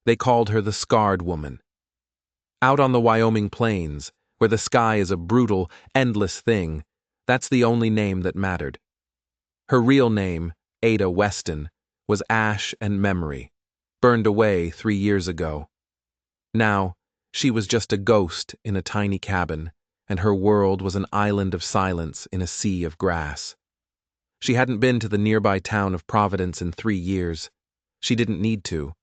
They called her the Scarred Woman. Out on the Wyoming plains, where the sky is a brutal, endless thing, that's the only name that mattered. Her real name, Ada Weston, was ash and memory, burned away 3 years ago. Now, she was just a ghost in a tiny cabin, and her world was an island of silence in a sea of grass. She hadn't been to the nearby town of Providence in 3 years. She didn't need to.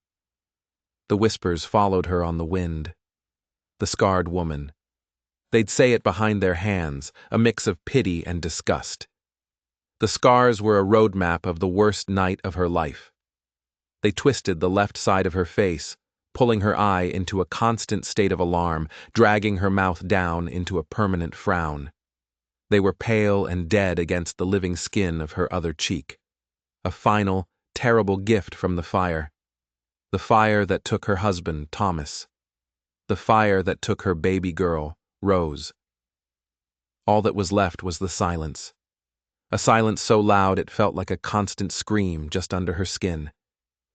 The whispers followed her on the wind. The Scarred Woman. They'd say it behind their hands, a mix of pity and disgust. The scars were a roadmap of the worst night of her life. They twisted the left side of her face, pulling her eye into a constant state of alarm, dragging her mouth down into a permanent frown. They were pale and dead against the living skin of her other cheek. A final, terrible gift from the fire. The fire that took her husband, Thomas. The fire that took her baby girl, Rose. All that was left was the silence. A silence so loud it felt like a constant scream just under her skin.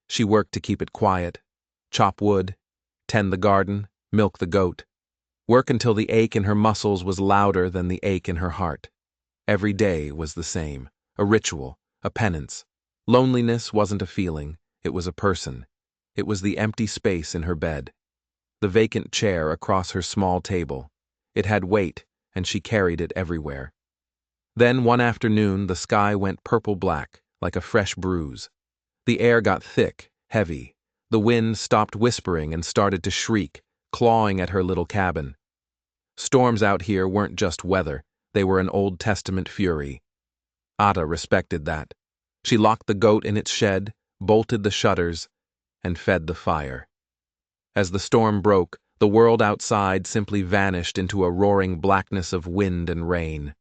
She worked to keep it quiet. Chop wood, tend the garden, milk the goat. Work until the ache in her muscles was louder than the ache in her heart. Every day was the same, a ritual, a penance. Loneliness wasn't a feeling, it was a person. It was the empty space in her bed. The vacant chair across her small table. It had weight, and she carried it everywhere. Then one afternoon the sky went purple-black, like a fresh bruise. The air got thick, heavy. The wind stopped whispering and started to shriek, clawing at her little cabin. Storms out here weren't just weather, they were an Old Testament fury. Ada respected that. She locked the goat in its shed, bolted the shutters, and fed the fire. As the storm broke, the world outside simply vanished into a roaring blackness of wind and rain.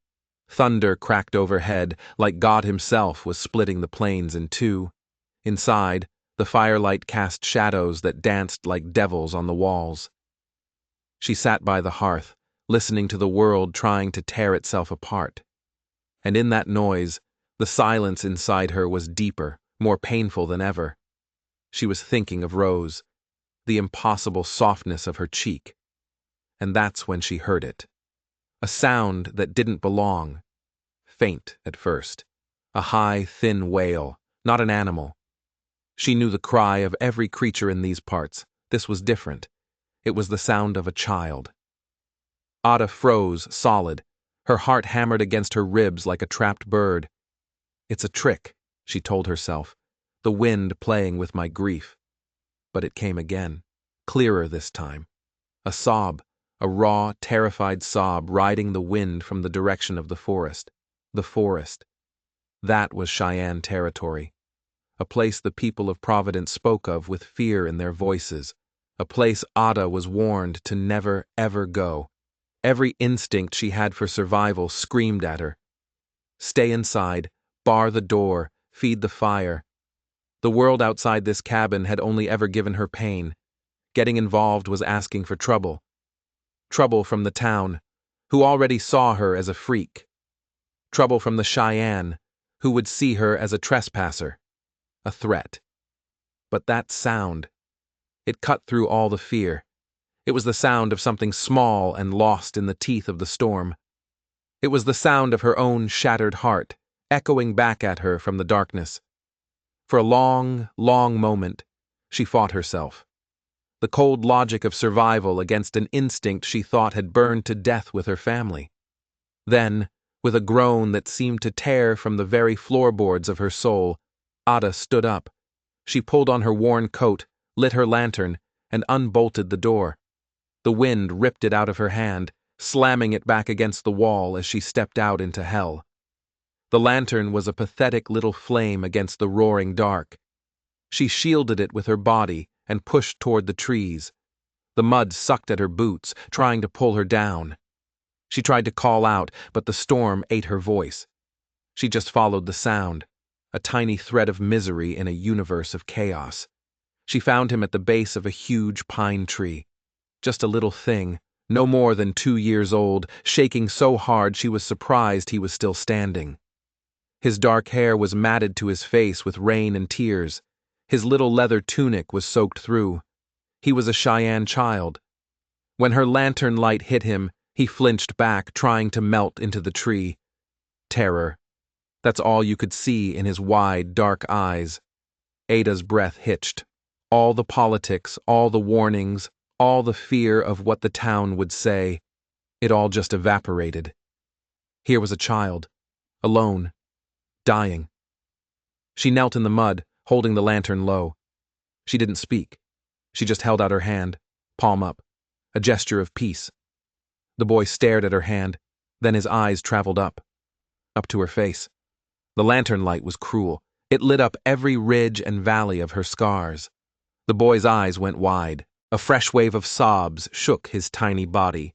Thunder cracked overhead, like God himself was splitting the plains in two. Inside, the firelight cast shadows that danced like devils on the walls. She sat by the hearth, listening to the world trying to tear itself apart. And in that noise, the silence inside her was deeper, more painful than ever. She was thinking of Rose, the impossible softness of her cheek. And that's when she heard it. A sound that didn't belong. Faint at first. A high, thin wail, not an animal. She knew the cry of every creature in these parts. This was different. It was the sound of a child. Ada froze, solid. Her heart hammered against her ribs like a trapped bird. It's a trick, she told herself, the wind playing with my grief. But it came again, clearer this time. A sob, a raw, terrified sob riding the wind from the direction of the forest. The forest. That was Cheyenne territory. A place the people of Providence spoke of with fear in their voices. A place Ada was warned to never, ever go. Every instinct she had for survival screamed at her. Stay inside, bar the door, feed the fire. The world outside this cabin had only ever given her pain. Getting involved was asking for trouble. Trouble from the town, who already saw her as a freak. Trouble from the Cheyenne, who would see her as a trespasser. A threat. But that sound, it cut through all the fear. It was the sound of something small and lost in the teeth of the storm. It was the sound of her own shattered heart, echoing back at her from the darkness. For a long, long moment, she fought herself. The cold logic of survival against an instinct she thought had burned to death with her family. Then, with a groan that seemed to tear from the very floorboards of her soul, Ada stood up. She pulled on her worn coat, lit her lantern, and unbolted the door. The wind ripped it out of her hand, slamming it back against the wall as she stepped out into hell. The lantern was a pathetic little flame against the roaring dark. She shielded it with her body and pushed toward the trees. The mud sucked at her boots, trying to pull her down. She tried to call out, but the storm ate her voice. She just followed the sound, a tiny thread of misery in a universe of chaos. She found him at the base of a huge pine tree. Just a little thing, no more than 2 years old, shaking so hard she was surprised he was still standing. His dark hair was matted to his face with rain and tears. His little leather tunic was soaked through. He was a Cheyenne child. When her lantern light hit him, he flinched back, trying to melt into the tree. Terror. That's all you could see in his wide, dark eyes. Ada's breath hitched. All the politics, all the warnings, all the fear of what the town would say, it all just evaporated. Here was a child, alone, dying. She knelt in the mud, holding the lantern low. She didn't speak. She just held out her hand, palm up, a gesture of peace. The boy stared at her hand, then his eyes traveled up to her face. The lantern light was cruel. It lit up every ridge and valley of her scars. The boy's eyes went wide. A fresh wave of sobs shook his tiny body.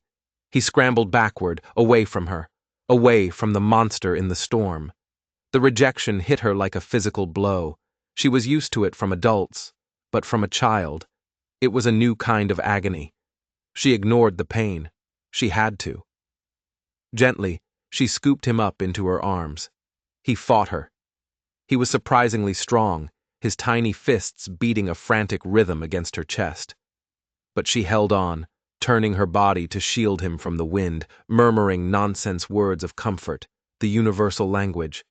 He scrambled backward, away from her, away from the monster in the storm. The rejection hit her like a physical blow. She was used to it from adults, but from a child, it was a new kind of agony. She ignored the pain. She had to. Gently, she scooped him up into her arms. He fought her. He was surprisingly strong, his tiny fists beating a frantic rhythm against her chest. But she held on, turning her body to shield him from the wind, murmuring nonsense words of comfort, the universal language.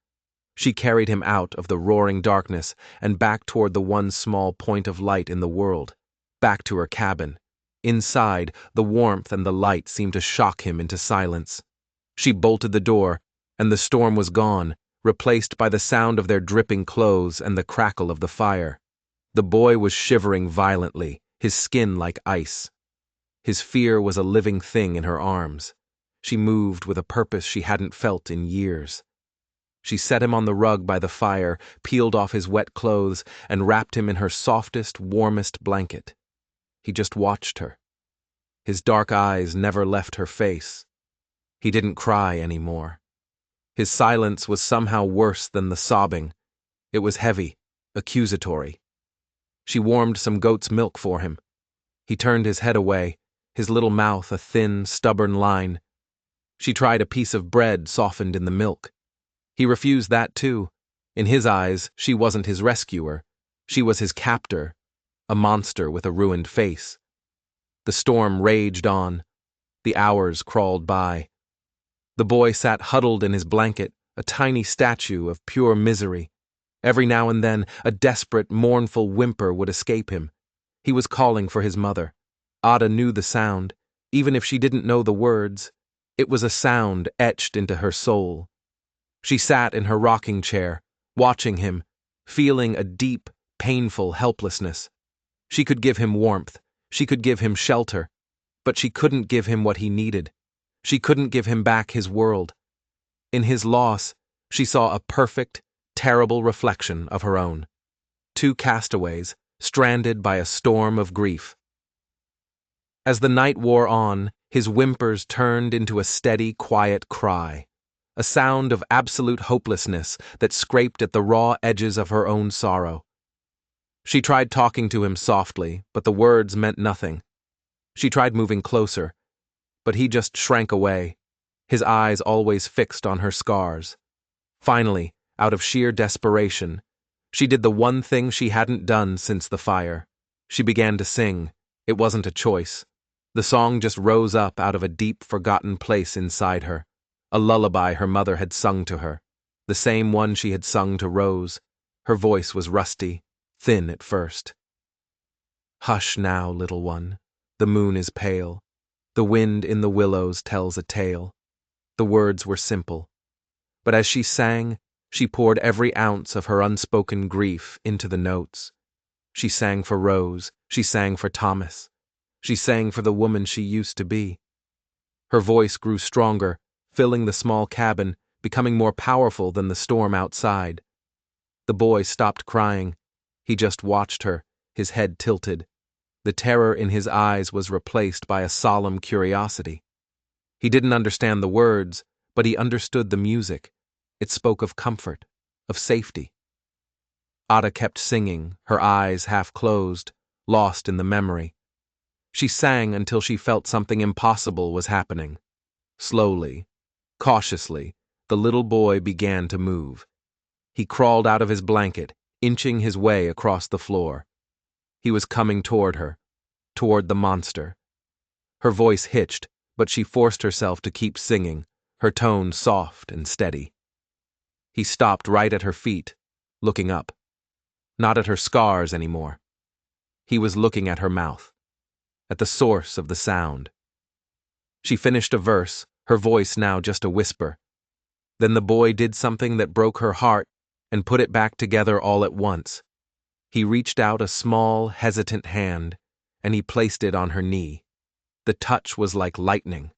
She carried him out of the roaring darkness and back toward the one small point of light in the world, back to her cabin. Inside, the warmth and the light seemed to shock him into silence. She bolted the door, and the storm was gone, replaced by the sound of their dripping clothes and the crackle of the fire. The boy was shivering violently, his skin like ice. His fear was a living thing in her arms. She moved with a purpose she hadn't felt in years. She set him on the rug by the fire, peeled off his wet clothes, and wrapped him in her softest, warmest blanket. He just watched her. His dark eyes never left her face. He didn't cry anymore. His silence was somehow worse than the sobbing. It was heavy, accusatory. She warmed some goat's milk for him. He turned his head away, his little mouth a thin, stubborn line. She tried a piece of bread softened in the milk. He refused that too. In his eyes, she wasn't his rescuer. She was his captor, a monster with a ruined face. The storm raged on. The hours crawled by. The boy sat huddled in his blanket, a tiny statue of pure misery. Every now and then, a desperate, mournful whimper would escape him. He was calling for his mother. Ada knew the sound, even if she didn't know the words. It was a sound etched into her soul. She sat in her rocking chair, watching him, feeling a deep, painful helplessness. She could give him warmth, she could give him shelter, but she couldn't give him what he needed. She couldn't give him back his world. In his loss, she saw a perfect, terrible reflection of her own. Two castaways, stranded by a storm of grief. As the night wore on, his whimpers turned into a steady, quiet cry, a sound of absolute hopelessness that scraped at the raw edges of her own sorrow. She tried talking to him softly, but the words meant nothing. She tried moving closer, but he just shrank away, his eyes always fixed on her scars. Finally, out of sheer desperation, she did the one thing she hadn't done since the fire. She began to sing. It wasn't a choice. The song just rose up out of a deep, forgotten place inside her, a lullaby her mother had sung to her, the same one she had sung to Rose. Her voice was rusty, thin at first. Hush now, little one. The moon is pale. The wind in the willows tells a tale. The words were simple. But as she sang, she poured every ounce of her unspoken grief into the notes. She sang for Rose. She sang for Thomas. She sang for the woman she used to be. Her voice grew stronger, filling the small cabin, becoming more powerful than the storm outside. The boy stopped crying. He just watched her, his head tilted. The terror in his eyes was replaced by a solemn curiosity. He didn't understand the words, but he understood the music. It spoke of comfort, of safety. Ada kept singing, her eyes half closed, lost in the memory. She sang until she felt something impossible was happening. Slowly, cautiously, the little boy began to move. He crawled out of his blanket, inching his way across the floor. He was coming toward her. toward the monster. Her voice hitched, but she forced herself to keep singing, her tone soft and steady. He stopped right at her feet, looking up. Not at her scars anymore. He was looking at her mouth, at the source of the sound. She finished a verse, her voice now just a whisper. Then the boy did something that broke her heart and put it back together all at once. He reached out a small, hesitant hand, and he placed it on her knee. The touch was like lightning,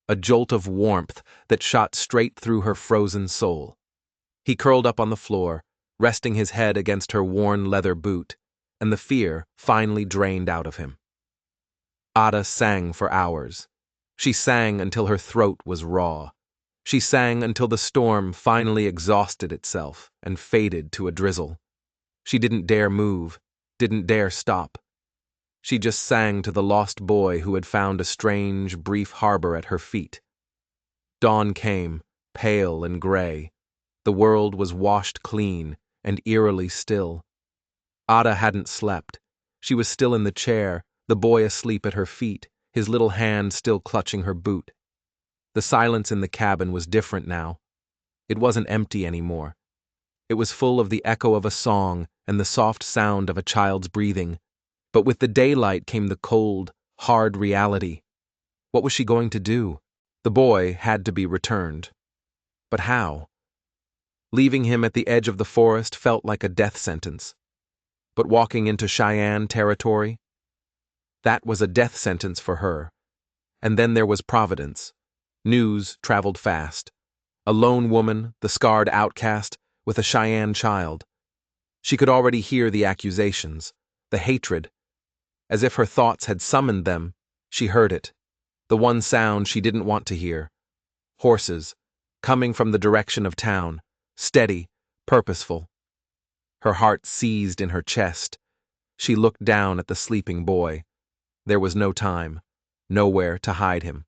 a jolt of warmth that shot straight through her frozen soul. He curled up on the floor, resting his head against her worn leather boot, and the fear finally drained out of him. Ada sang for hours. She sang until her throat was raw. She sang until the storm finally exhausted itself and faded to a drizzle. She didn't dare move, didn't dare stop. She just sang to the lost boy who had found a strange, brief harbor at her feet. Dawn came, pale and gray. The world was washed clean and eerily still. Ada hadn't slept. She was still in the chair, the boy asleep at her feet, his little hand still clutching her boot. The silence in the cabin was different now. It wasn't empty anymore. It was full of the echo of a song and the soft sound of a child's breathing. But with the daylight came the cold, hard reality. What was she going to do? The boy had to be returned. But how? Leaving him at the edge of the forest felt like a death sentence. But walking into Cheyenne territory? That was a death sentence for her. And then there was Providence. News traveled fast. A lone woman, the scarred outcast, with a Cheyenne child. She could already hear the accusations, the hatred. As if her thoughts had summoned them, she heard it. The one sound she didn't want to hear. Horses, coming from the direction of town, steady, purposeful. Her heart seized in her chest. She looked down at the sleeping boy. There was no time, nowhere to hide him.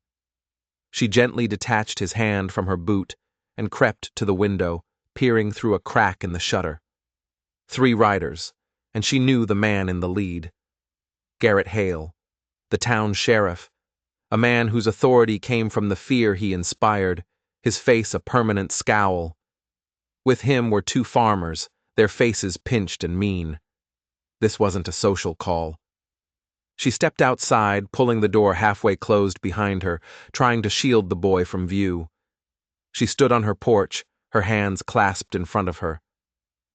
She gently detached his hand from her boot and crept to the window, peering through a crack in the shutter. 3 riders, and she knew the man in the lead. Garrett Hale, the town sheriff, a man whose authority came from the fear he inspired, his face a permanent scowl. With him were 2 farmers, their faces pinched and mean. This wasn't a social call. She stepped outside, pulling the door halfway closed behind her, trying to shield the boy from view. She stood on her porch, her hands clasped in front of her.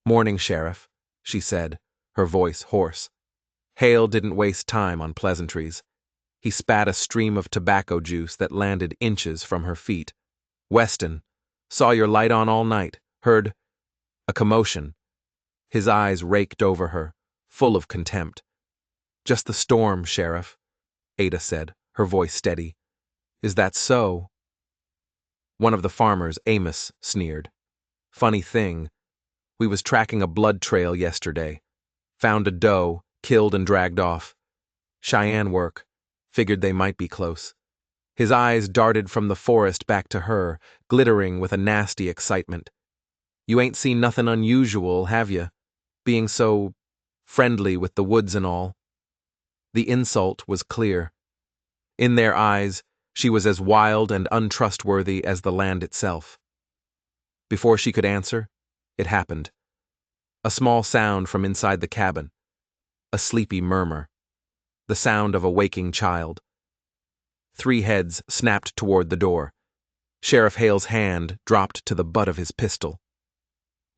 "Morning, Sheriff," she said, her voice hoarse. Hale didn't waste time on pleasantries. He spat a stream of tobacco juice that landed inches from her feet. "Weston, saw your light on all night, heard a commotion." His eyes raked over her, full of contempt. "Just the storm, Sheriff," Ada said, her voice steady. "Is that so?" One of the farmers, Amos, sneered. "Funny thing, we was tracking a blood trail yesterday. Found a doe, killed and dragged off. Cheyenne work. Figured they might be close." His eyes darted from the forest back to her, glittering with a nasty excitement. "You ain't seen nothing unusual, have you? Being so friendly with the woods and all." The insult was clear. In their eyes, she was as wild and untrustworthy as the land itself. Before she could answer, it happened. A small sound from inside the cabin. A sleepy murmur. The sound of a waking child. 3 heads snapped toward the door. Sheriff Hale's hand dropped to the butt of his pistol.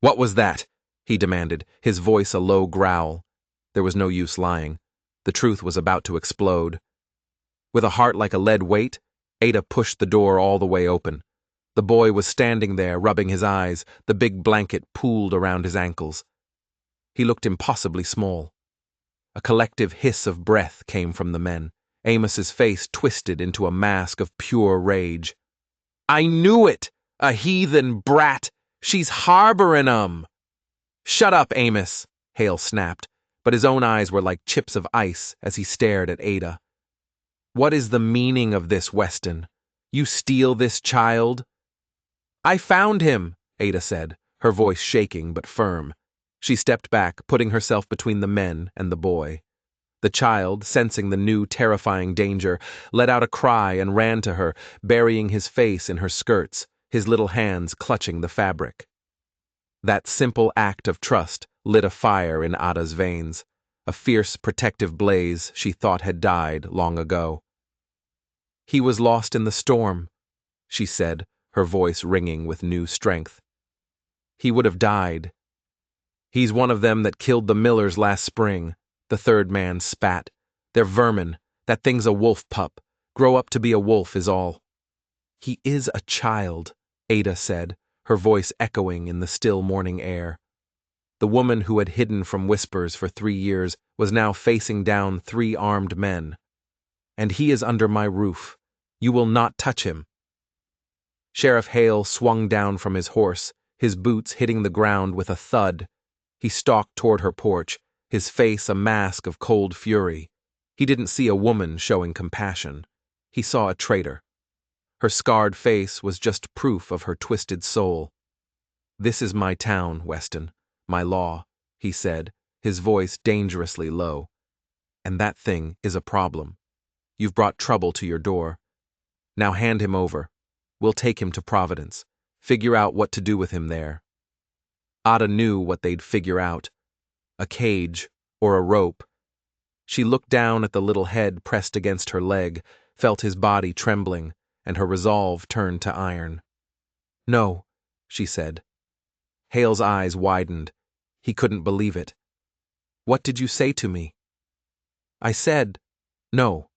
"What was that?" he demanded, his voice a low growl. There was no use lying. The truth was about to explode. With a heart like a lead weight, Ada pushed the door all the way open. The boy was standing there, rubbing his eyes, the big blanket pooled around his ankles. He looked impossibly small. A collective hiss of breath came from the men. Amos's face twisted into a mask of pure rage. "I knew it! A heathen brat! She's harboring 'em!" "Shut up, Amos," Hale snapped, but his own eyes were like chips of ice as he stared at Ada. "What is the meaning of this, Weston? You steal this child?" "I found him," Ada said, her voice shaking but firm. She stepped back, putting herself between the men and the boy. The child, sensing the new terrifying danger, let out a cry and ran to her, burying his face in her skirts, his little hands clutching the fabric. That simple act of trust lit a fire in Ada's veins, a fierce protective blaze she thought had died long ago. "He was lost in the storm," she said, her voice ringing with new strength. "He would have died. He's one of them that killed the Millers last spring," the third man spat. "They're vermin. That thing's a wolf pup. Grow up to be a wolf is all." "He is a child," Ada said, her voice echoing in the still morning air. The woman who had hidden from whispers for 3 years was now facing down 3 armed men. "And he is under my roof. You will not touch him." Sheriff Hale swung down from his horse, his boots hitting the ground with a thud. He stalked toward her porch, his face a mask of cold fury. He didn't see a woman showing compassion. He saw a traitor. Her scarred face was just proof of her twisted soul. "This is my town, Weston, my law," he said, his voice dangerously low. "And that thing is a problem. You've brought trouble to your door. Now hand him over. We'll take him to Providence. Figure out what to do with him there." Ada knew what they'd figure out. A cage or a rope. She looked down at the little head pressed against her leg, felt his body trembling, and her resolve turned to iron. "No," she said. Hale's eyes widened. He couldn't believe it. "What did you say to me?" "I said, no."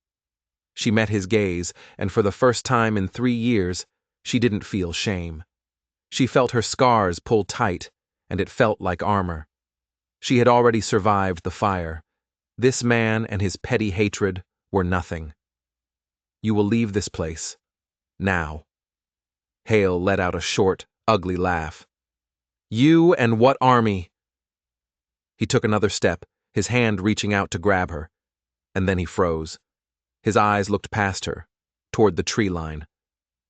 She met his gaze, and for the first time in 3 years, she didn't feel shame. She felt her scars pull tight, and it felt like armor. She had already survived the fire. This man and his petty hatred were nothing. "You will leave this place. Now." Hale let out a short, ugly laugh. "You and what army?" He took another step, his hand reaching out to grab her, and then he froze. His eyes looked past her, toward the tree line.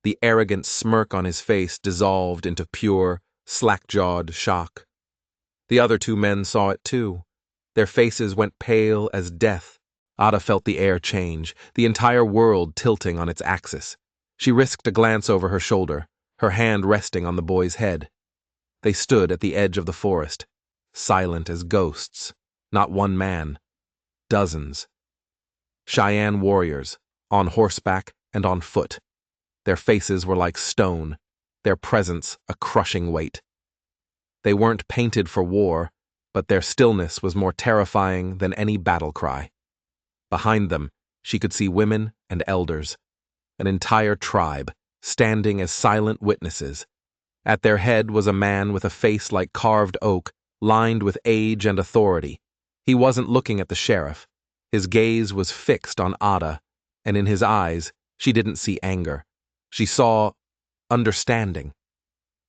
The arrogant smirk on his face dissolved into pure, slack-jawed shock. The other 2 men saw it too. Their faces went pale as death. Ada felt the air change, the entire world tilting on its axis. She risked a glance over her shoulder, her hand resting on the boy's head. They stood at the edge of the forest, silent as ghosts. Not one man. Dozens. Cheyenne warriors, on horseback and on foot. Their faces were like stone, their presence a crushing weight. They weren't painted for war, but their stillness was more terrifying than any battle cry. Behind them, she could see women and elders, an entire tribe, standing as silent witnesses. At their head was a man with a face like carved oak, lined with age and authority. He wasn't looking at the sheriff. His gaze was fixed on Ada, and in his eyes, she didn't see anger. She saw understanding.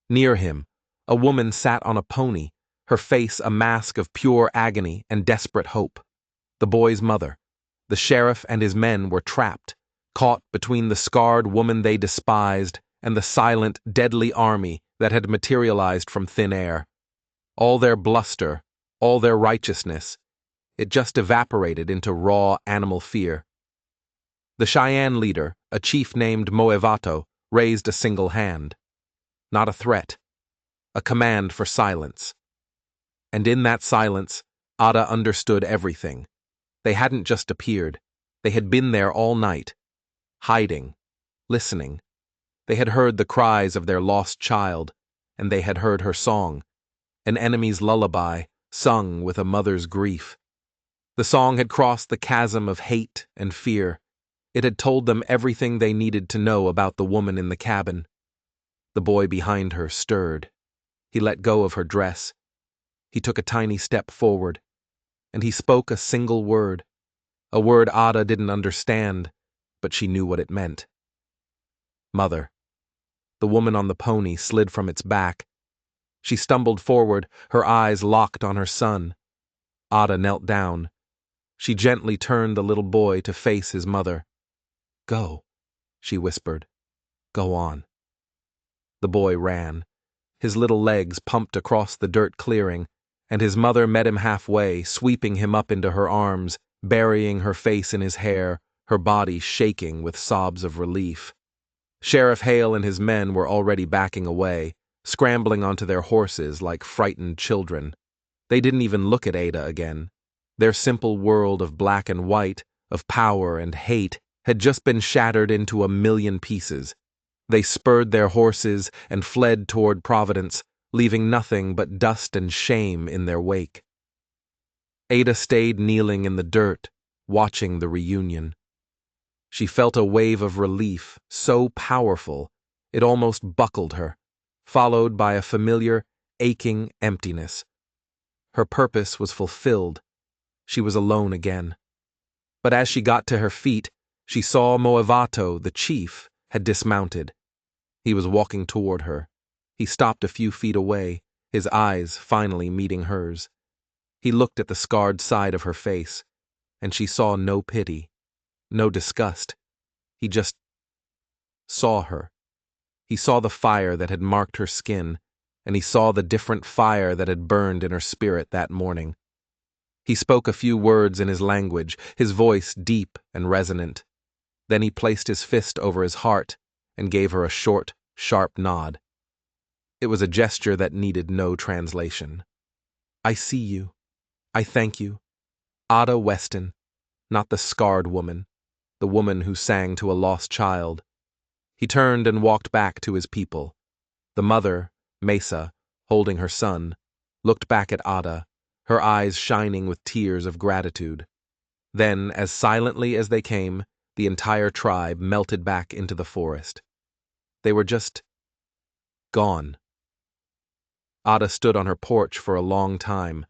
Near him, a woman sat on a pony, her face a mask of pure agony and desperate hope. The boy's mother. The sheriff and his men were trapped, caught between the scarred woman they despised and the silent, deadly army that had materialized from thin air. All their bluster, all their righteousness, it just evaporated into raw animal fear. The Cheyenne leader, a chief named Moevato, raised a single hand. Not a threat. A command for silence. And in that silence, Ada understood everything. They hadn't just appeared. They had been there all night. Hiding. Listening. They had heard the cries of their lost child, and they had heard her song. An enemy's lullaby, sung with a mother's grief. The song had crossed the chasm of hate and fear. It had told them everything they needed to know about the woman in the cabin. The boy behind her stirred. He let go of her dress. He took a tiny step forward, and he spoke a single word. A word Ada didn't understand, but she knew what it meant. Mother. The woman on the pony slid from its back. She stumbled forward, her eyes locked on her son. Ada knelt down. She gently turned the little boy to face his mother. "Go," she whispered. "Go on." The boy ran. His little legs pumped across the dirt clearing, and his mother met him halfway, sweeping him up into her arms, burying her face in his hair, her body shaking with sobs of relief. Sheriff Hale and his men were already backing away, scrambling onto their horses like frightened children. They didn't even look at Ada again. Their simple world of black and white, of power and hate, had just been shattered into a million pieces. They spurred their horses and fled toward Providence, leaving nothing but dust and shame in their wake. Ada stayed kneeling in the dirt, watching the reunion. She felt a wave of relief so powerful it almost buckled her, followed by a familiar, aching emptiness. Her purpose was fulfilled. She was alone again. But as she got to her feet, she saw Moavato, the chief, had dismounted. He was walking toward her. He stopped a few feet away, his eyes finally meeting hers. He looked at the scarred side of her face, and she saw no pity, no disgust. He just saw her. He saw the fire that had marked her skin, and he saw the different fire that had burned in her spirit that morning. He spoke a few words in his language, his voice deep and resonant. Then he placed his fist over his heart and gave her a short, sharp nod. It was a gesture that needed no translation. I see you. I thank you. Ada Weston, not the scarred woman, the woman who sang to a lost child. He turned and walked back to his people. The mother, Mesa, holding her son, looked back at Ada, her eyes shining with tears of gratitude. Then, as silently as they came, the entire tribe melted back into the forest. They were just gone. Ada stood on her porch for a long time.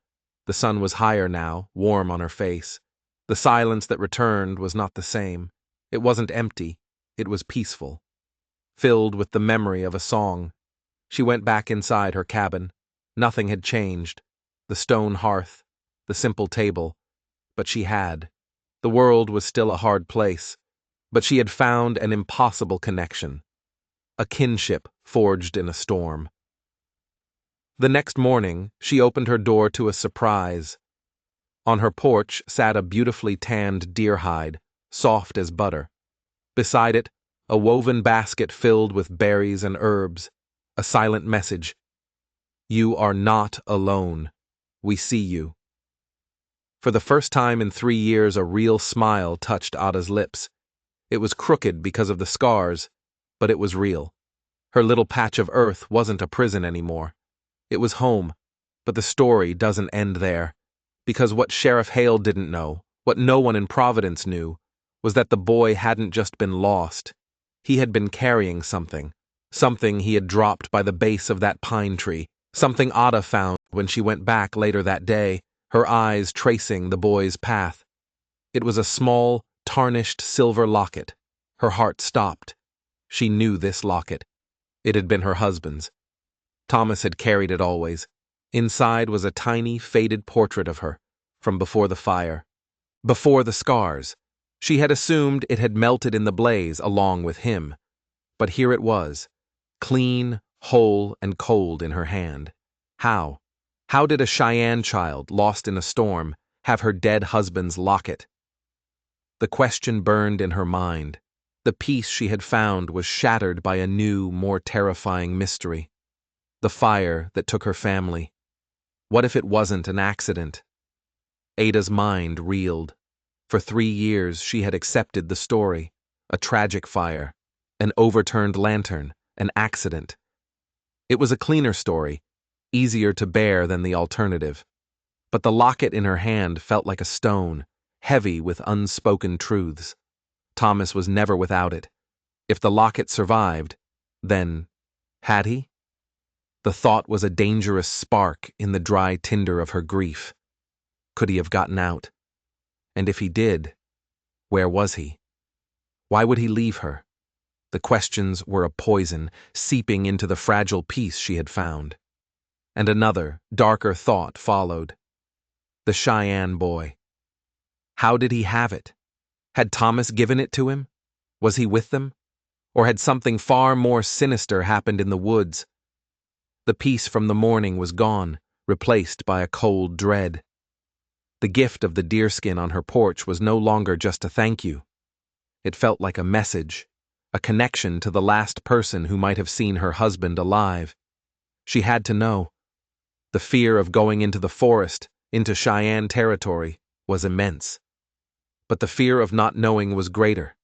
The sun was higher now, warm on her face. The silence that returned was not the same. It wasn't empty. It was peaceful, filled with the memory of a song. She went back inside her cabin. Nothing had changed. The stone hearth, the simple table. But she had. The world was still a hard place, but she had found an impossible connection. A kinship forged in a storm. The next morning, she opened her door to a surprise. On her porch sat a beautifully tanned deer hide, soft as butter. Beside it, a woven basket filled with berries and herbs, a silent message. You are not alone. We see you. For the first time in 3 years, a real smile touched Ada's lips. It was crooked because of the scars, but it was real. Her little patch of earth wasn't a prison anymore. It was home, but the story doesn't end there. Because what Sheriff Hale didn't know, what no one in Providence knew, was that the boy hadn't just been lost. He had been carrying something. Something he had dropped by the base of that pine tree. Something Ada found when she went back later that day, her eyes tracing the boy's path. It was a small, tarnished silver locket. Her heart stopped. She knew this locket. It had been her husband's. Thomas had carried it always. Inside was a tiny, faded portrait of her, from before the fire. Before the scars. She had assumed it had melted in the blaze along with him. But here it was, clean, whole, and cold in her hand. How? How did a Cheyenne child, lost in a storm, have her dead husband's locket? The question burned in her mind. The peace she had found was shattered by a new, more terrifying mystery. The fire that took her family. What if it wasn't an accident? Ada's mind reeled. For 3 years she had accepted the story. A tragic fire. An overturned lantern. An accident. It was a cleaner story, easier to bear than the alternative. But the locket in her hand felt like a stone, heavy with unspoken truths. Thomas was never without it. If the locket survived, then had he? The thought was a dangerous spark in the dry tinder of her grief. Could he have gotten out? And if he did, where was he? Why would he leave her? The questions were a poison, seeping into the fragile peace she had found. And another, darker thought followed. The Cheyenne boy. How did he have it? Had Thomas given it to him? Was he with them? Or had something far more sinister happened in the woods? The peace from the morning was gone, replaced by a cold dread. The gift of the deerskin on her porch was no longer just a thank you. It felt like a message, a connection to the last person who might have seen her husband alive. She had to know. The fear of going into the forest, into Cheyenne territory, was immense. But the fear of not knowing was greater.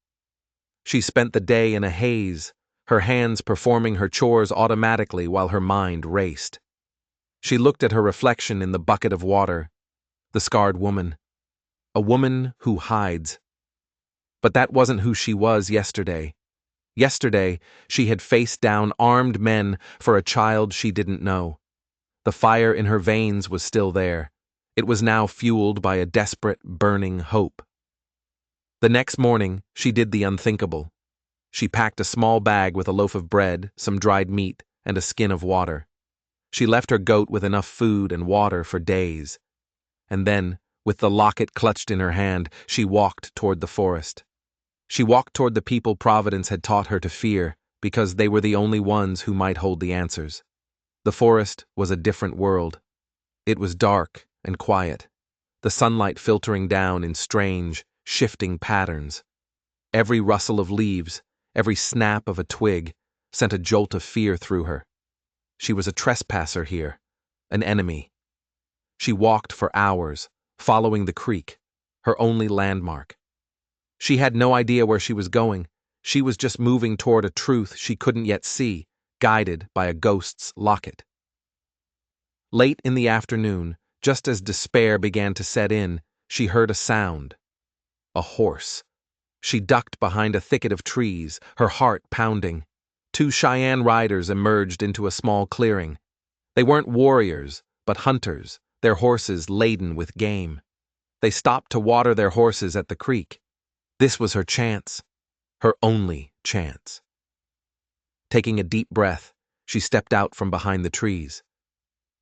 She spent the day in a haze, her hands performing her chores automatically while her mind raced. She looked at her reflection in the bucket of water, the scarred woman. A woman who hides. But that wasn't who she was yesterday. Yesterday, she had faced down armed men for a child she didn't know. The fire in her veins was still there. It was now fueled by a desperate, burning hope. The next morning, she did the unthinkable. She packed a small bag with a loaf of bread, some dried meat, and a skin of water. She left her goat with enough food and water for days. And then, with the locket clutched in her hand, she walked toward the forest. She walked toward the people Providence had taught her to fear, because they were the only ones who might hold the answers. The forest was a different world. It was dark and quiet, the sunlight filtering down in strange, shifting patterns. Every rustle of leaves, every snap of a twig, sent a jolt of fear through her. She was a trespasser here, an enemy. She walked for hours, following the creek, her only landmark. She had no idea where she was going. She was just moving toward a truth she couldn't yet see, guided by a ghost's locket. Late in the afternoon, just as despair began to set in, she heard a sound. A horse. She ducked behind a thicket of trees, her heart pounding. 2 Cheyenne riders emerged into a small clearing. They weren't warriors, but hunters, their horses laden with game. They stopped to water their horses at the creek. This was her chance, her only chance. Taking a deep breath, she stepped out from behind the trees.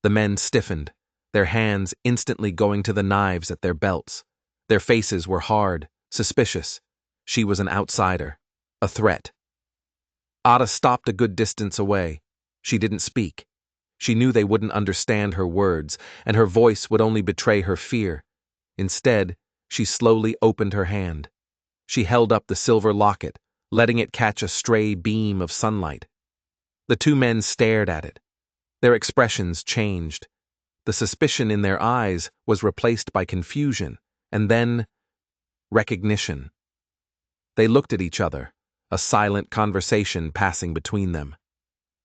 The men stiffened, their hands instantly going to the knives at their belts. Their faces were hard, suspicious. She was an outsider, a threat. Ada stopped a good distance away. She didn't speak. She knew they wouldn't understand her words, and her voice would only betray her fear. Instead, she slowly opened her hand. She held up the silver locket, letting it catch a stray beam of sunlight. The 2 men stared at it. Their expressions changed. The suspicion in their eyes was replaced by confusion, and then recognition. They looked at each other, a silent conversation passing between them.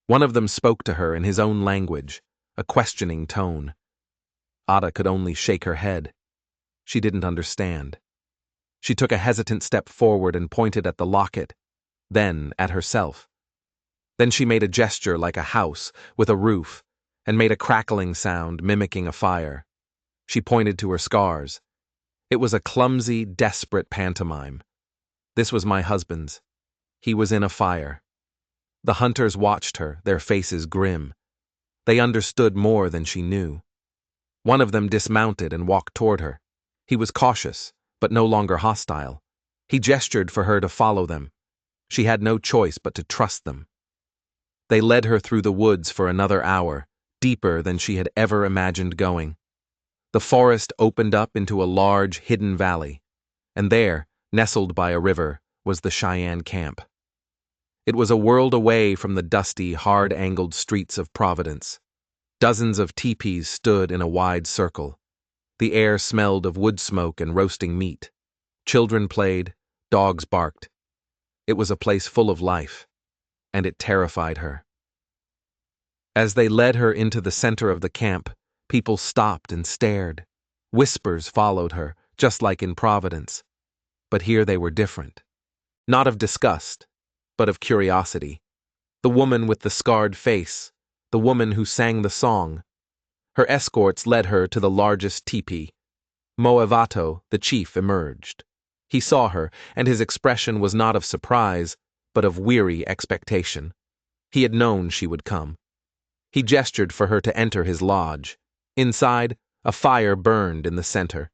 One of them spoke to her in his own language, a questioning tone. Ada could only shake her head. She didn't understand. She took a hesitant step forward and pointed at the locket, then at herself. Then she made a gesture like a house with a roof, and made a crackling sound mimicking a fire. She pointed to her scars. It was a clumsy, desperate pantomime. This was my husband's. He was in a fire. The hunters watched her, their faces grim. They understood more than she knew. One of them dismounted and walked toward her. He was cautious, but no longer hostile. He gestured for her to follow them. She had no choice but to trust them. They led her through the woods for another hour, deeper than she had ever imagined going. The forest opened up into a large, hidden valley, and there, nestled by a river, was the Cheyenne camp. It was a world away from the dusty, hard-angled streets of Providence. Dozens of teepees stood in a wide circle. The air smelled of wood smoke and roasting meat. Children played, dogs barked. It was a place full of life, and it terrified her. As they led her into the center of the camp, people stopped and stared. Whispers followed her, just like in Providence. But here they were different. Not of disgust, but of curiosity. The woman with the scarred face, the woman who sang the song. Her escorts led her to the largest teepee. Moevato, the chief, emerged. He saw her, and his expression was not of surprise, but of weary expectation. He had known she would come. He gestured for her to enter his lodge. Inside, a fire burned in the center.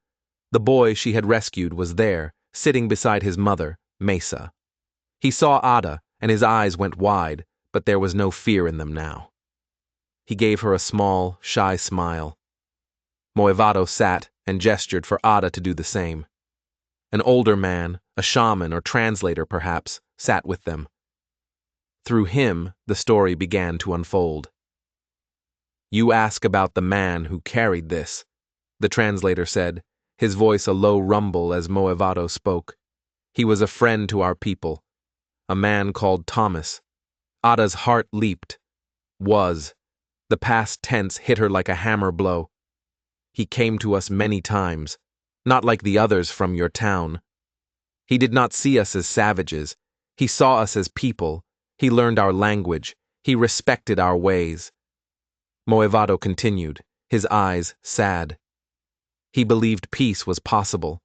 The boy she had rescued was there, sitting beside his mother, Mesa. He saw Ada, and his eyes went wide, but there was no fear in them now. He gave her a small, shy smile. Moevato sat, and gestured for Ada to do the same. An older man, a shaman or translator perhaps, sat with them. Through him, the story began to unfold. "You ask about the man who carried this," the translator said, his voice a low rumble as Moevado spoke. "He was a friend to our people, a man called Thomas." Ada's heart leaped. Was. The past tense hit her like a hammer blow. "He came to us many times, not like the others from your town. He did not see us as savages. He saw us as people. He learned our language. He respected our ways." Moevado continued, his eyes sad. "He believed peace was possible.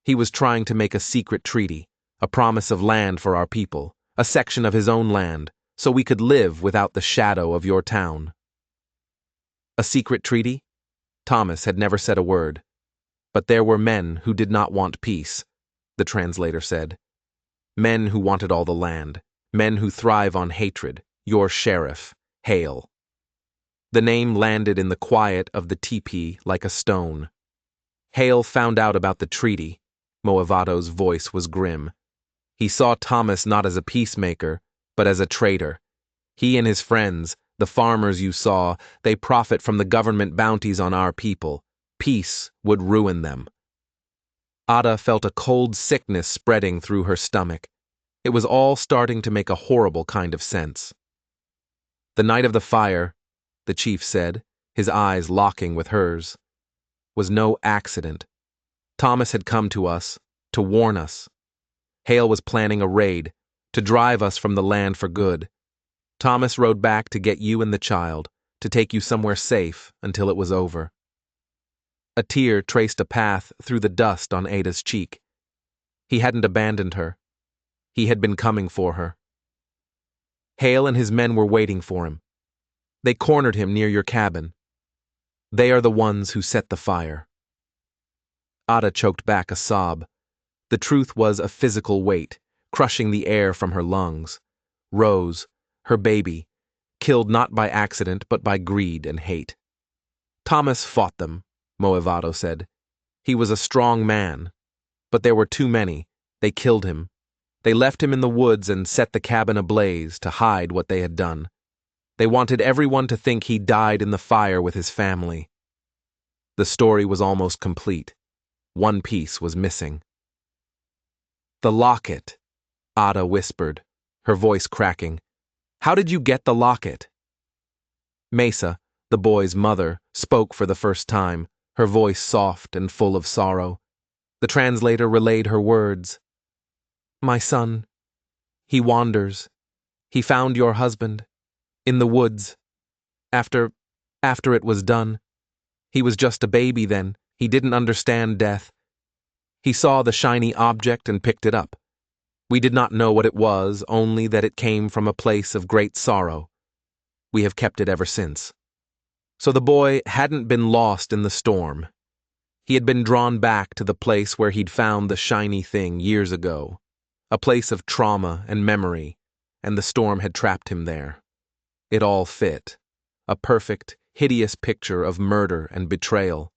He was trying to make a secret treaty, a promise of land for our people, a section of his own land, so we could live without the shadow of your town." A secret treaty? Thomas had never said a word. But there were men who did not want peace, the translator said. Men who wanted all the land, men who thrive on hatred, your sheriff, Hale. The name landed in the quiet of the teepee like a stone. Hale found out about the treaty. Moevado's voice was grim. He saw Thomas not as a peacemaker, but as a traitor. He and his friends, the farmers you saw, they profit from the government bounties on our people. Peace would ruin them. Ada felt a cold sickness spreading through her stomach. It was all starting to make a horrible kind of sense. "The night of the fire," the chief said, his eyes locking with hers, "was no accident. Thomas had come to us, to warn us. Hale was planning a raid, to drive us from the land for good. Thomas rode back to get you and the child, to take you somewhere safe until it was over." A tear traced a path through the dust on Ada's cheek. He hadn't abandoned her. He had been coming for her. Hale and his men were waiting for him. They cornered him near your cabin. They are the ones who set the fire. Ada choked back a sob. The truth was a physical weight, crushing the air from her lungs. Rose, her baby, killed not by accident but by greed and hate. "Thomas fought them," Moevado said. "He was a strong man. But there were too many. They killed him. They left him in the woods and set the cabin ablaze to hide what they had done. They wanted everyone to think he died in the fire with his family." The story was almost complete. One piece was missing. "The locket," Ada whispered, her voice cracking. "How did you get the locket?" Mesa, the boy's mother, spoke for the first time, her voice soft and full of sorrow. The translator relayed her words. "My son, he wanders. He found your husband, in the woods. After it was done. He was just a baby then. He didn't understand death. He saw the shiny object and picked it up. We did not know what it was, only that it came from a place of great sorrow. We have kept it ever since." So the boy hadn't been lost in the storm. He had been drawn back to the place where he'd found the shiny thing years ago, a place of trauma and memory, and the storm had trapped him there. It all fit, a perfect, hideous picture of murder and betrayal.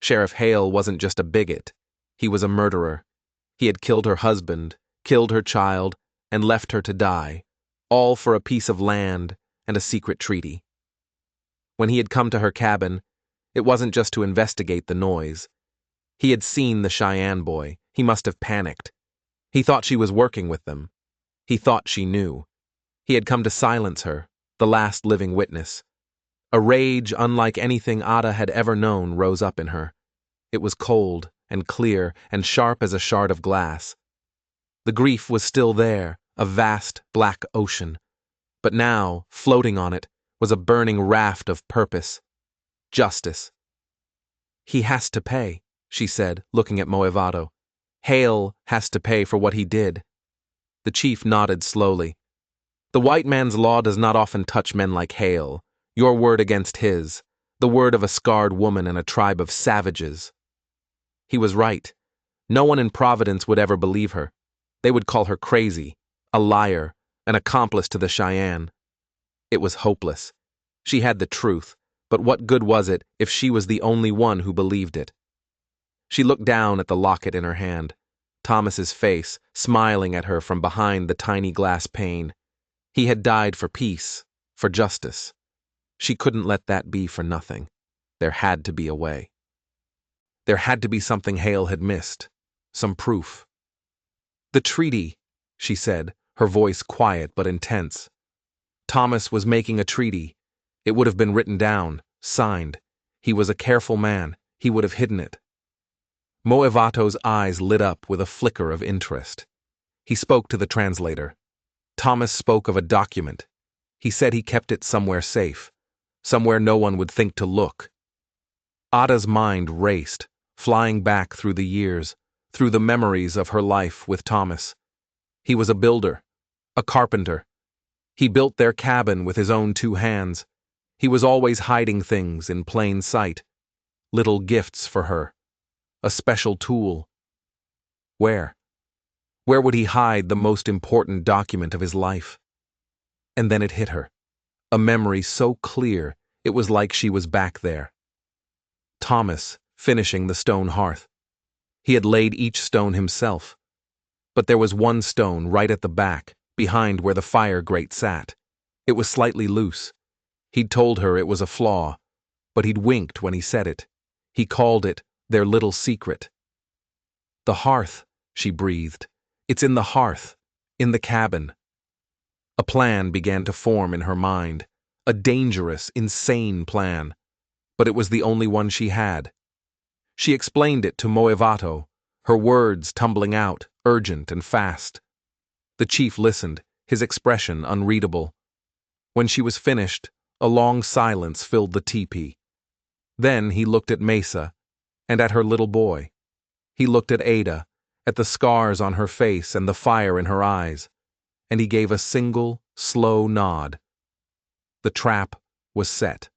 Sheriff Hale wasn't just a bigot, he was a murderer. He had killed her husband, killed her child, and left her to die, all for a piece of land and a secret treaty. When he had come to her cabin, it wasn't just to investigate the noise. He had seen the Cheyenne boy. He must have panicked. He thought she was working with them. He thought she knew. He had come to silence her, the last living witness. A rage unlike anything Ada had ever known rose up in her. It was cold and clear and sharp as a shard of glass. The grief was still there, a vast black ocean. But now, floating on it, was a burning raft of purpose. Justice. "He has to pay," she said, looking at Moevado. "Hale has to pay for what he did." The chief nodded slowly. "The white man's law does not often touch men like Hale. Your word against his, the word of a scarred woman and a tribe of savages." He was right. No one in Providence would ever believe her. They would call her crazy, a liar, an accomplice to the Cheyenne. It was hopeless. She had the truth, but what good was it if she was the only one who believed it? She looked down at the locket in her hand, Thomas's face smiling at her from behind the tiny glass pane. He had died for peace, for justice. She couldn't let that be for nothing. There had to be a way. There had to be something Hale had missed, some proof. "The treaty," she said, her voice quiet but intense. Thomas was making a treaty. It would have been written down, signed. He was a careful man. He would have hidden it. Moevato's eyes lit up with a flicker of interest. He spoke to the translator. Thomas spoke of a document. He said he kept it somewhere safe, somewhere no one would think to look. Ada's mind raced, flying back through the years, through the memories of her life with Thomas. He was a builder, a carpenter. He built their cabin with his own 2 hands. He was always hiding things in plain sight. Little gifts for her. A special tool. Where? Where would he hide the most important document of his life? And then it hit her. A memory so clear, it was like she was back there. Thomas, finishing the stone hearth. He had laid each stone himself. But there was one stone right at the back, behind where the fire grate sat. It was slightly loose. He'd told her it was a flaw, but he'd winked when he said it. He called it their little secret. "The hearth," she breathed. "It's in the hearth, in the cabin." A plan began to form in her mind, a dangerous, insane plan, but it was the only one she had. She explained it to Moevato, her words tumbling out, urgent and fast. The chief listened, his expression unreadable. When she was finished, a long silence filled the teepee. Then he looked at Mesa, and at her little boy. He looked at Ada, at the scars on her face and the fire in her eyes, and he gave a single, slow nod. The trap was set.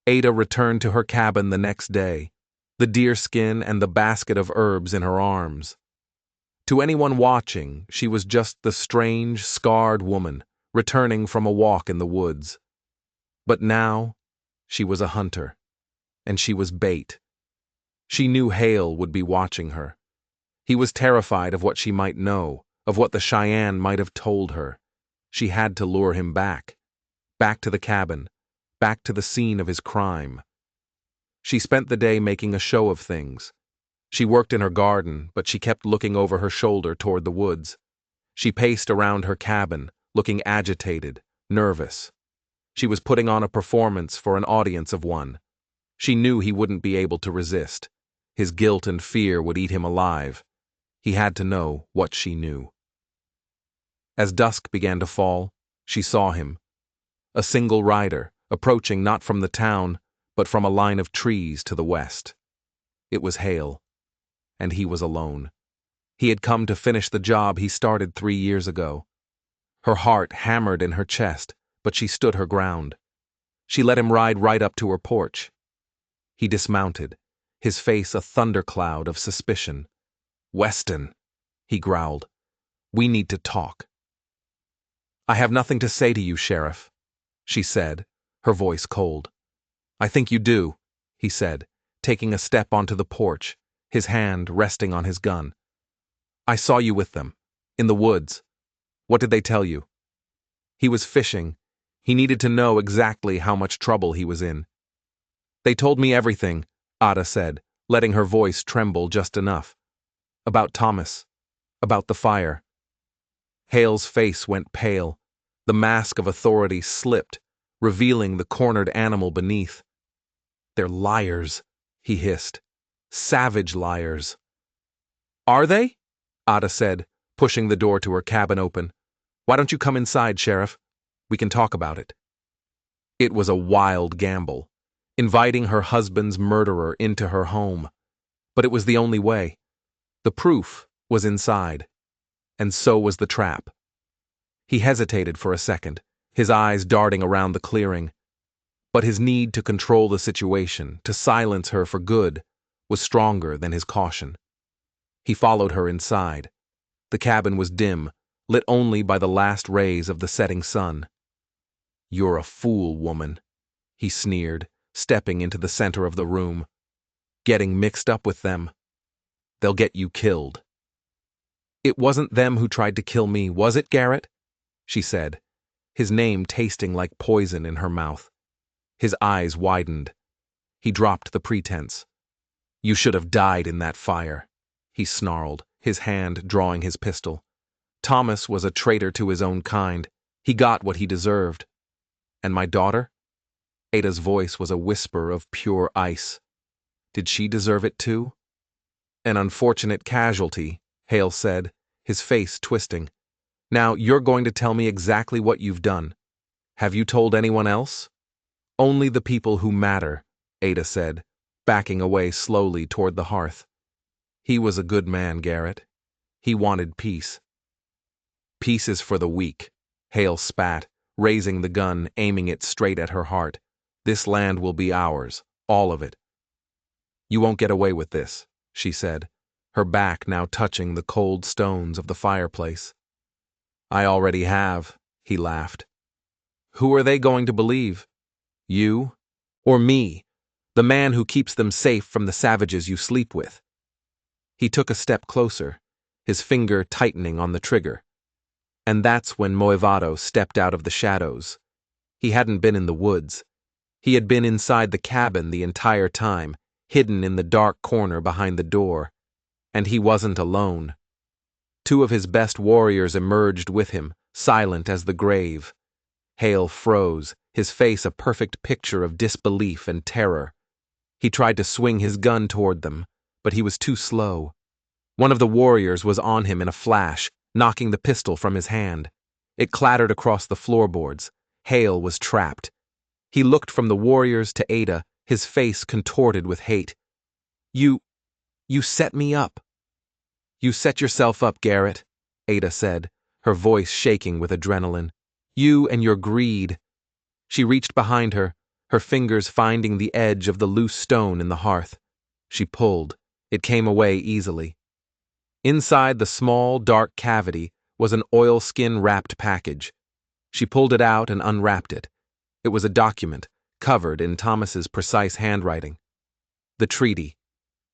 Ada returned to her cabin the next day, the deerskin and the basket of herbs in her arms. To anyone watching, she was just the strange, scarred woman, returning from a walk in the woods. But now, she was a hunter, and she was bait. She knew Hale would be watching her. He was terrified of what she might know, of what the Cheyenne might have told her. She had to lure him back to the cabin, back to the scene of his crime. She spent the day making a show of things. She worked in her garden, but she kept looking over her shoulder toward the woods. She paced around her cabin, looking agitated, nervous. She was putting on a performance for an audience of one. She knew he wouldn't be able to resist. His guilt and fear would eat him alive. He had to know what she knew. As dusk began to fall, she saw him. A single rider, approaching not from the town, but from a line of trees to the west. It was Hale, and he was alone. He had come to finish the job he started 3 years ago. Her heart hammered in her chest, but she stood her ground. She let him ride right up to her porch. He dismounted, his face a thundercloud of suspicion. "Weston," he growled, "we need to talk." "I have nothing to say to you, Sheriff," she said, her voice cold. "I think you do," he said, taking a step onto the porch, his hand resting on his gun. "I saw you with them, in the woods. What did they tell you?" He was fishing. He needed to know exactly how much trouble he was in. "They told me everything," Ada said, letting her voice tremble just enough. "About Thomas. About the fire." Hale's face went pale. The mask of authority slipped, revealing the cornered animal beneath. "They're liars," he hissed. "Savage liars." "Are they?" Ada said, pushing the door to her cabin open. "Why don't you come inside, Sheriff? We can talk about it." It was a wild gamble, inviting her husband's murderer into her home. But it was the only way. The proof was inside, and so was the trap. He hesitated for a second, his eyes darting around the clearing. But his need to control the situation, to silence her for good, was stronger than his caution. He followed her inside. The cabin was dim, lit only by the last rays of the setting sun. "You're a fool, woman," he sneered, stepping into the center of the room. "Getting mixed up with them. They'll get you killed." "It wasn't them who tried to kill me, was it, Garrett?" she said, his name tasting like poison in her mouth. His eyes widened. He dropped the pretense. "You should have died in that fire," he snarled, his hand drawing his pistol. "Thomas was a traitor to his own kind. He got what he deserved. And my daughter?" Ada's voice was a whisper of pure ice. "Did she deserve it too?" "An unfortunate casualty," Hale said, his face twisting. "Now you're going to tell me exactly what you've done. Have you told anyone else?" "Only the people who matter," Ada said, backing away slowly toward the hearth. "He was a good man, Garrett. He wanted peace." "Peace is for the weak," Hale spat, raising the gun, aiming it straight at her heart. "This land will be ours, all of it." "You won't get away with this," she said, her back now touching the cold stones of the fireplace. "I already have," he laughed. "Who are they going to believe? You? Or me, the man who keeps them safe from the savages you sleep with?" He took a step closer, his finger tightening on the trigger. And that's when Moevato stepped out of the shadows. He hadn't been in the woods. He had been inside the cabin the entire time, hidden in the dark corner behind the door. And he wasn't alone. 2 of his best warriors emerged with him, silent as the grave. Hale froze, his face a perfect picture of disbelief and terror. He tried to swing his gun toward them, but he was too slow. One of the warriors was on him in a flash, knocking the pistol from his hand. It clattered across the floorboards. Hale was trapped. He looked from the warriors to Ada, his face contorted with hate. You set me up." "You set yourself up, Garrett," Ada said, her voice shaking with adrenaline. "You and your greed." She reached behind her, her fingers finding the edge of the loose stone in the hearth. She pulled. It came away easily. Inside the small, dark cavity was an oilskin-wrapped package. She pulled it out and unwrapped it. It was a document, covered in Thomas's precise handwriting. The treaty,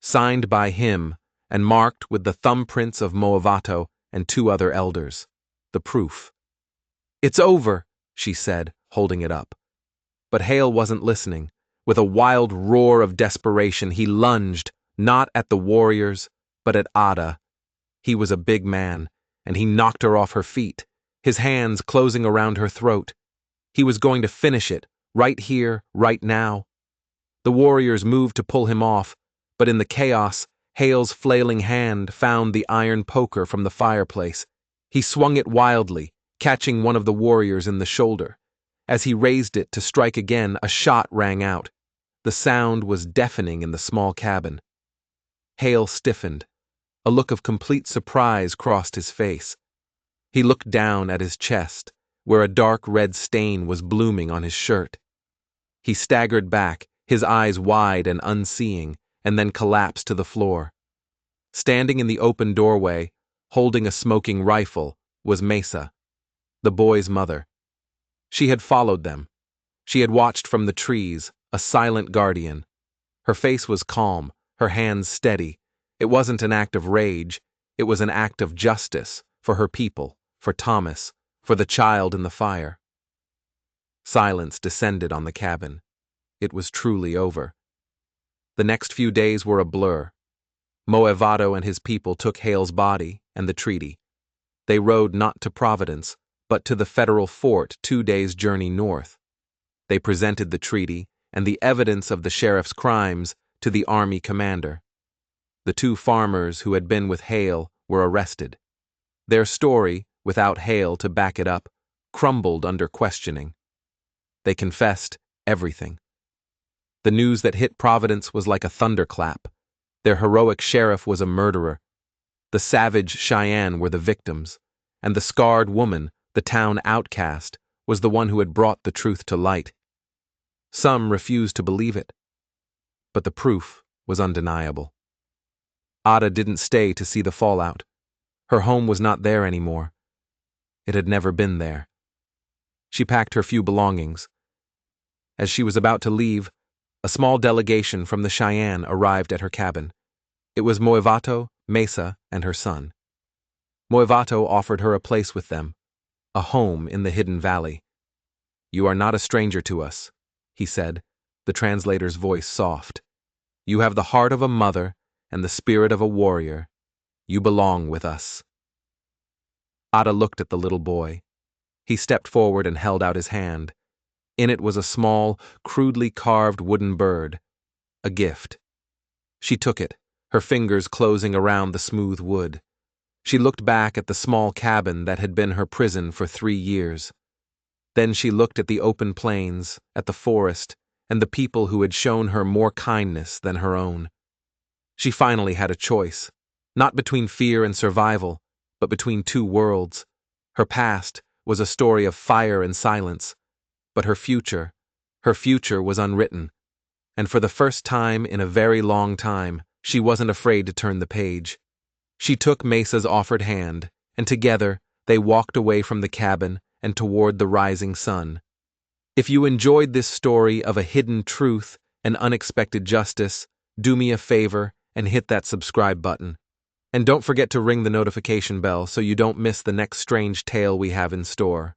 signed by him and marked with the thumbprints of Moevato and 2 other elders. The proof. "It's over," she said, holding it up. But Hale wasn't listening. With a wild roar of desperation, he lunged, not at the warriors, but at Ada. He was a big man, and he knocked her off her feet, his hands closing around her throat. He was going to finish it, right here, right now. The warriors moved to pull him off, but in the chaos, Hale's flailing hand found the iron poker from the fireplace. He swung it wildly, catching one of the warriors in the shoulder. As he raised it to strike again, a shot rang out. The sound was deafening in the small cabin. Hale stiffened. A look of complete surprise crossed his face. He looked down at his chest, where a dark red stain was blooming on his shirt. He staggered back, his eyes wide and unseeing, and then collapsed to the floor. Standing in the open doorway, holding a smoking rifle, was Mesa, the boy's mother. She had followed them. She had watched from the trees, a silent guardian. Her face was calm, her hands steady. It wasn't an act of rage, it was an act of justice, for her people, for Thomas, for the child in the fire. Silence descended on the cabin. It was truly over. The next few days were a blur. Moevato and his people took Hale's body and the treaty. They rode not to Providence, but to the federal fort 2 days' journey north. They presented the treaty and the evidence of the sheriff's crimes to the army commander. The 2 farmers who had been with Hale were arrested. Their story, without Hale to back it up, crumbled under questioning. They confessed everything. The news that hit Providence was like a thunderclap. Their heroic sheriff was a murderer. The savage Cheyenne were the victims, and the scarred woman, the town outcast, was the one who had brought the truth to light. Some refused to believe it, but the proof was undeniable. Ada didn't stay to see the fallout. Her home was not there anymore. It had never been there. She packed her few belongings. As she was about to leave, a small delegation from the Cheyenne arrived at her cabin. It was Moevato, Mesa and her son. Moivato offered her a place with them, a home in the hidden valley. "You are not a stranger to us," he said, the translator's voice soft. "You have the heart of a mother and the spirit of a warrior. You belong with us." Ada looked at the little boy. He stepped forward and held out his hand. In it was a small, crudely carved wooden bird, a gift. She took it, her fingers closing around the smooth wood. She looked back at the small cabin that had been her prison for 3 years. Then she looked at the open plains, at the forest, and the people who had shown her more kindness than her own. She finally had a choice, not between fear and survival, but between 2 worlds. Her past was a story of fire and silence, but her future was unwritten, and for the first time in a very long time, she wasn't afraid to turn the page. She took Mesa's offered hand, and together they walked away from the cabin and toward the rising sun. If you enjoyed this story of a hidden truth and unexpected justice, do me a favor and hit that subscribe button. And don't forget to ring the notification bell so you don't miss the next strange tale we have in store.